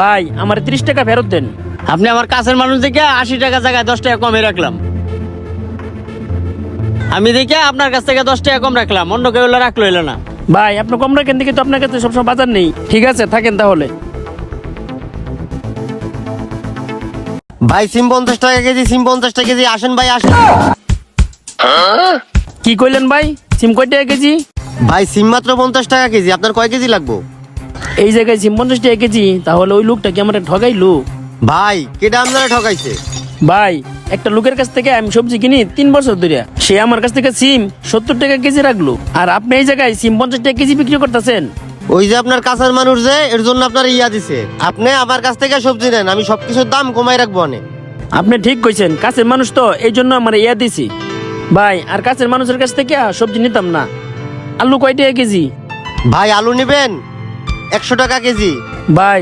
ভাই আমার 30 টাকা ফেরত দেন। আপনি আমার কাছের মানুষ দেখে 80 টাকা জায়গায় 10 টাকা কমে রাখলাম। আমি দেখে আপনার কাছ থেকে 10 টাকা কম রাখলাম, অন্য কেউ হলে রাখলো এলো না। ভাই আপনি কম রাখেন দেখি তো, আপনার কাছে সবসময় বাজার নেই। ঠিক আছে থাকেন তাহলে। ভাই সিম 50 টাকা কেজি, সিম 50 টাকা কেজি, আসেন ভাই আসেন। কি কইলেন ভাই? সিম কয় টাকা কেজি? ভাই সিম মাত্র 50 টাকা কেজি, আপনার কয় কেজি লাগবো? এই জায়গায় সিম 50 টাকা কেজি? তাহলে ওই লোকটা কি আমার ঠগাইলো? ভাই কেডা আপনারা ঠকাইছে? ভাই একটা লোকের কাছ থেকে আমি সবজি কিনি 3 বছর ধরে, সে আমার কাছ থেকে সিম 70 টাকা কেজি রাখলো, আর আপনি এই জায়গায় সিম 50 টাকা কেজি বিক্রি করতেছেন। ওই যে আপনার কাছের মানুষ যে, এর জন্য আপনার ইয়া দিছে। আপনি আমার কাছ থেকে সবজি নেন, আমি সবকিছুর দাম কমাই রাখবো অনেক। আপনি ঠিক কইছেন, কাছের মানুষ তো এই জন্য আমার ইয়া দিছি। ভাই আর কাছের মানুষের কাছ থেকে সবজি নিতাম না। আলু কয় টাকা কেজি? ভাই আলু নেবেন 100 টাকা কেজি। ভাই